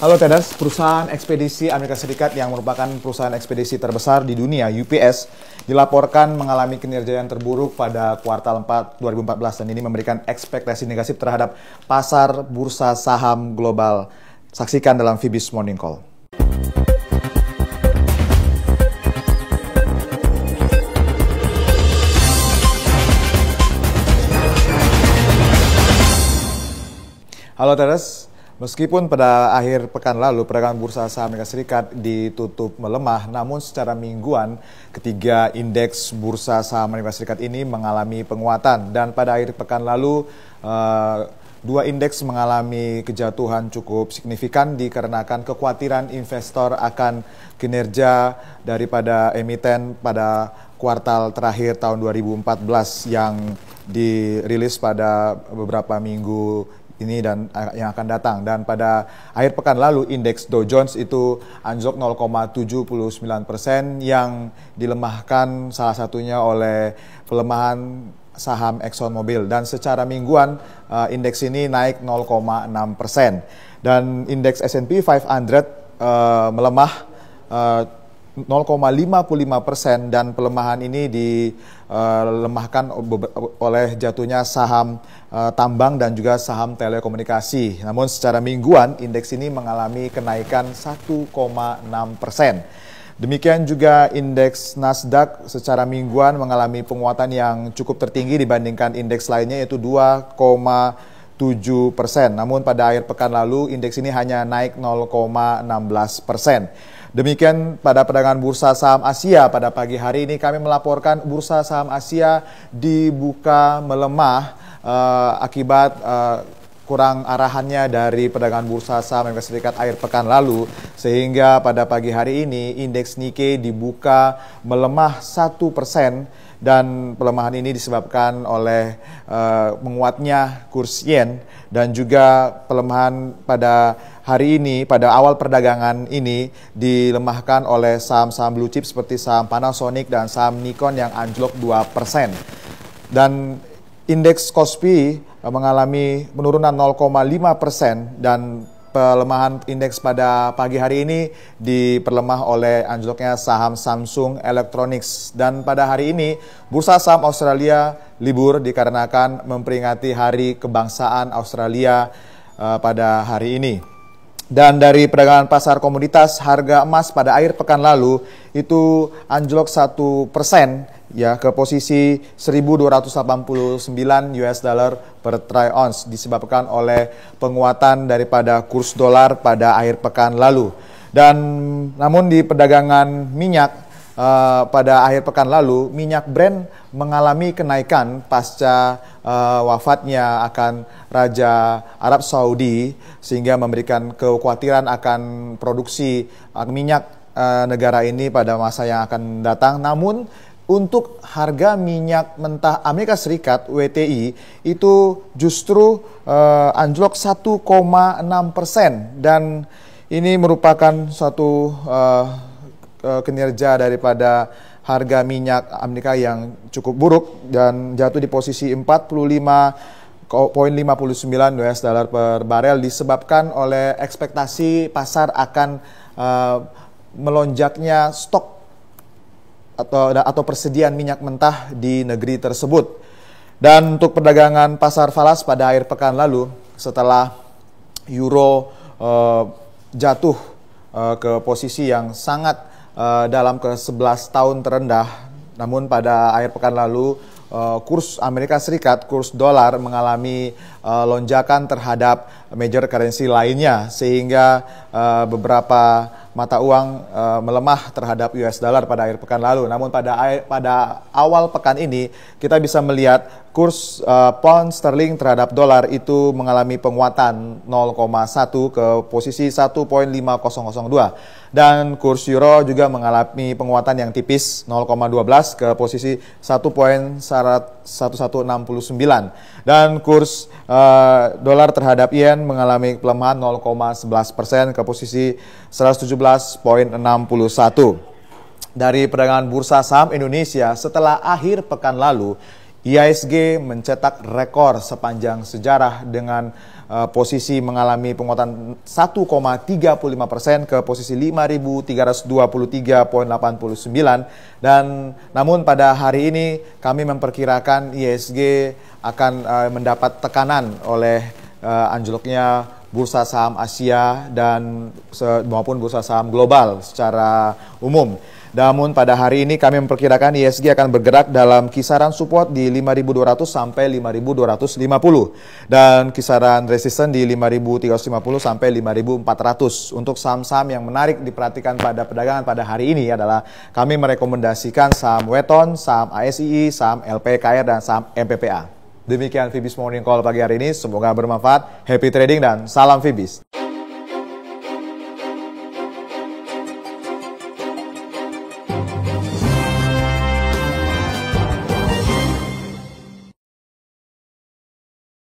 Halo Traders, perusahaan ekspedisi Amerika Serikat yang merupakan perusahaan ekspedisi terbesar di dunia, UPS, dilaporkan mengalami kinerja yang terburuk pada kuartal 4 2014 dan ini memberikan ekspektasi negatif terhadap pasar bursa saham global. Saksikan dalam Fibis Morning Call. Halo Traders. Meskipun pada akhir pekan lalu perdagangan bursa saham Amerika Serikat ditutup melemah, namun secara mingguan ketiga indeks bursa saham Amerika Serikat ini mengalami penguatan dan pada akhir pekan lalu dua indeks mengalami kejatuhan cukup signifikan dikarenakan kekhawatiran investor akan kinerja daripada emiten pada kuartal terakhir tahun 2014 yang dirilis pada beberapa minggu ini dan yang akan datang. Dan pada akhir pekan lalu indeks Dow Jones itu anjlok 0,79% yang dilemahkan salah satunya oleh pelemahan saham ExxonMobil dan secara mingguan indeks ini naik 0,6% dan indeks S&P 500 melemah 0,55% dan pelemahan ini dilemahkan oleh jatuhnya saham tambang dan juga saham telekomunikasi. Namun secara mingguan indeks ini mengalami kenaikan 1,6%. Demikian juga indeks Nasdaq secara mingguan mengalami penguatan yang cukup tertinggi dibandingkan indeks lainnya yaitu 2,7%. Namun pada akhir pekan lalu indeks ini hanya naik 0,16%. Demikian pada perdagangan bursa saham Asia pada pagi hari ini kami melaporkan bursa saham Asia dibuka melemah akibat kurang arahannya dari perdagangan bursa saham Amerika Serikat akhir pekan lalu sehingga pada pagi hari ini indeks Nikkei dibuka melemah 1% dan pelemahan ini disebabkan oleh menguatnya kurs yen dan juga pelemahan pada hari ini, pada awal perdagangan ini dilemahkan oleh saham-saham blue chip seperti saham Panasonic dan saham Nikon yang anjlok 2%. Dan indeks Kospi mengalami penurunan 0,5% dan pelemahan indeks pada pagi hari ini diperlemah oleh anjloknya saham Samsung Electronics. Dan pada hari ini bursa saham Australia libur dikarenakan memperingati Hari Kebangsaan Australia pada hari ini. Dan dari perdagangan pasar komoditas, harga emas pada akhir pekan lalu itu anjlok 1% ya ke posisi 1.289 US dollar per troy ounce disebabkan oleh penguatan daripada kurs dolar pada akhir pekan lalu. Dan namun di perdagangan minyak pada akhir pekan lalu minyak Brent mengalami kenaikan pasca wafatnya akan Raja Arab Saudi sehingga memberikan kekhawatiran akan produksi minyak negara ini pada masa yang akan datang. Namun untuk harga minyak mentah Amerika Serikat WTI itu justru anjlok 1,6% dan ini merupakan suatu kinerja daripada harga minyak Amerika yang cukup buruk dan jatuh di posisi 45,59 US dollar per barel disebabkan oleh ekspektasi pasar akan melonjaknya stok atau persediaan minyak mentah di negeri tersebut. Dan untuk perdagangan pasar falas pada akhir pekan lalu setelah euro jatuh ke posisi yang sangat dalam ke 11 tahun terendah, namun pada akhir pekan lalu kurs Amerika Serikat, kurs dolar mengalami lonjakan terhadap major currency lainnya sehingga beberapa mata uang melemah terhadap US dollar pada akhir pekan lalu. Namun pada awal pekan ini kita bisa melihat kurs pound sterling terhadap dolar itu mengalami penguatan 0,1 ke posisi 1.5002 dan kurs euro juga mengalami penguatan yang tipis 0,12 ke posisi 1.1169 dan kurs dolar terhadap yen mengalami pelemahan 0,11% ke posisi 117.61. Dari perdagangan bursa saham Indonesia setelah akhir pekan lalu, IHSG mencetak rekor sepanjang sejarah dengan posisi mengalami penguatan 1,35% ke posisi 5.323,89, dan namun pada hari ini kami memperkirakan IHSG akan mendapat tekanan oleh anjloknya bursa saham Asia dan maupun bursa saham global secara umum. Namun pada hari ini kami memperkirakan IHSG akan bergerak dalam kisaran support di 5.200 sampai 5.250 dan kisaran resisten di 5.350 sampai 5.400. Untuk saham-saham yang menarik diperhatikan pada perdagangan pada hari ini adalah kami merekomendasikan saham Weton, saham ASII, saham LPKR dan saham MPPA. Demikian Fibis Morning Call pagi hari ini, semoga bermanfaat. Happy trading dan salam Fibis.